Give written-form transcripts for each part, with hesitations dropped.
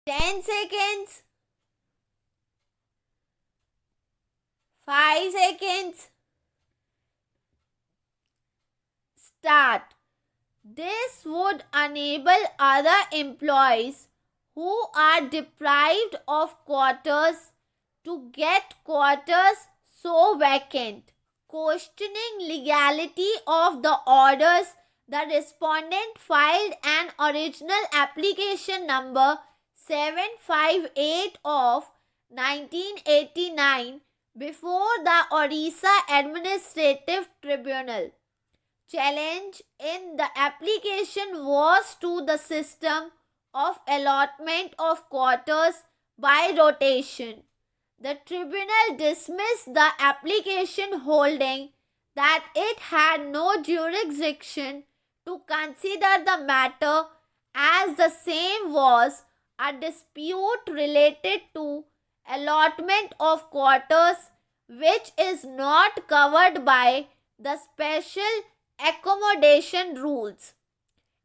10 seconds, 5 seconds, start. This would enable other employees who are deprived of quarters to get quarters so vacant. Questioning legality of the orders, the respondent filed an original application number 758 of 1989 before the Orissa Administrative Tribunal. Challenge in the application was to the system of allotment of quarters by rotation. The tribunal dismissed the application, holding that it had no jurisdiction to consider the matter, as the same was a dispute related to allotment of quarters, which is not covered by the special accommodation rules.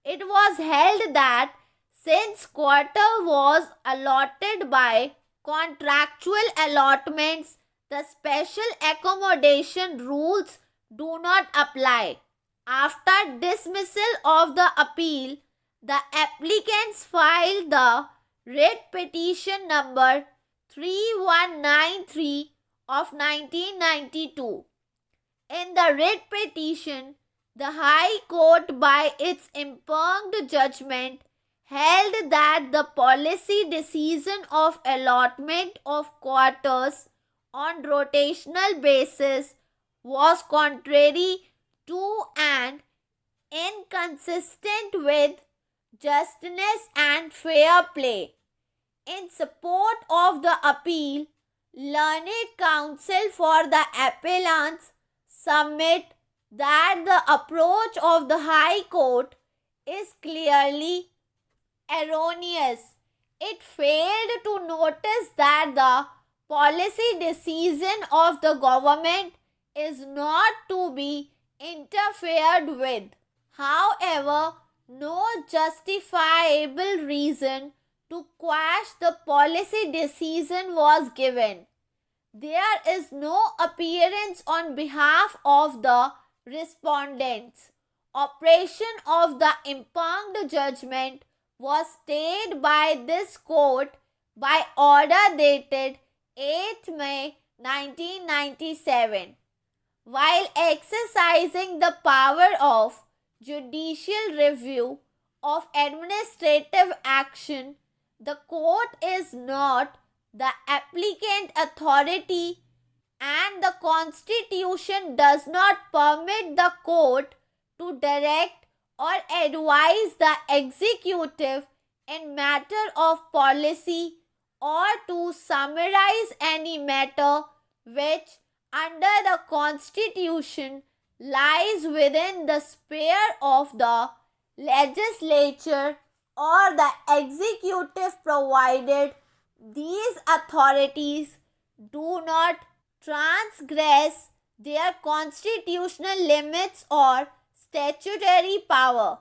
It was held that since quarter was allotted by contractual allotments, the special accommodation rules do not apply. After dismissal of the appeal, the applicants filed the writ petition number 3193 of 1992. In the writ petition, the High Court, by its impugned judgment, held that the policy decision of allotment of quarters on rotational basis was contrary to and inconsistent with justice and fair play. In support of the appeal, learned counsel for the appellants submit that the approach of the High Court is clearly erroneous. It failed to notice that the policy decision of the government is not to be interfered with. However, no justifiable reason to quash the policy decision was given. There is no appearance on behalf of the respondents. Operation of the impugned judgment was stayed by this court by order dated 8 May 1997. While exercising the power of judicial review of administrative action, the court is not the applicant authority, and the Constitution does not permit the court to direct or advise the executive in matter of policy, or to summarize any matter which under the Constitution lies within the sphere of the legislature or the executive, provided these authorities do not transgress their constitutional limits or statutory power.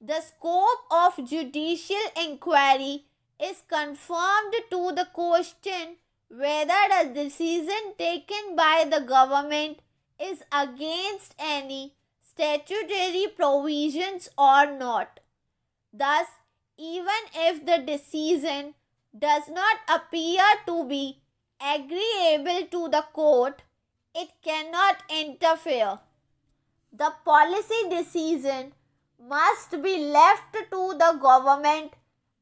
The scope of judicial inquiry is confined to the question whether the decision taken by the government is against any statutory provisions or not. Thus, even if the decision does not appear to be agreeable to the court, it cannot interfere. The policy decision must be left to the government,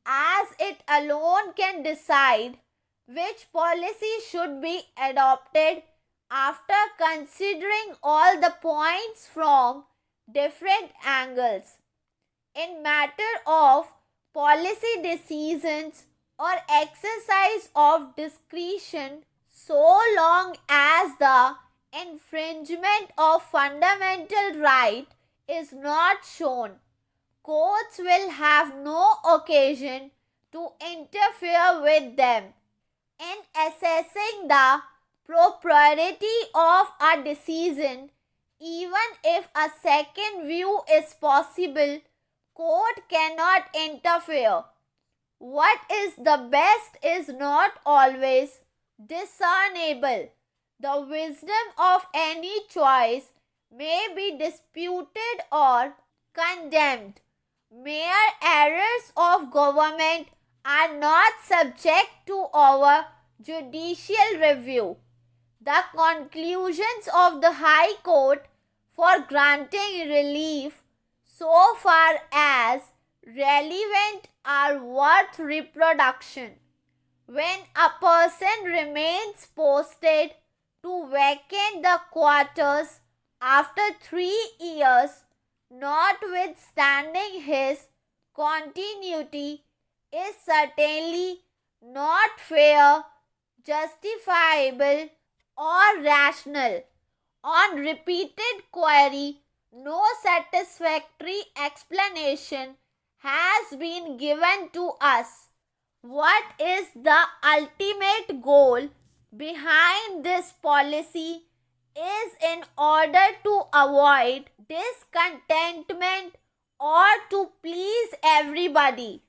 as it alone can decide which policy should be adopted after considering all the points from different angles. In matter of policy decisions or exercise of discretion, so long as the infringement of fundamental right is not shown, courts will have no occasion to interfere with them. In assessing the propriety of a decision, even if a second view is possible, court cannot interfere. What is the best is not always discernible. The wisdom of any choice may be disputed or condemned. Mere errors of government are not subject to our judicial review. The conclusions of the High Court for granting relief, so far as relevant, are worth reproduction. When a person remains posted to vacate the quarters after 3 years, notwithstanding his continuity, is certainly not fair, justifiable, or rational. On repeated query, no satisfactory explanation has been given to us. What is the ultimate goal behind this policy is in order to avoid discontentment or to please everybody.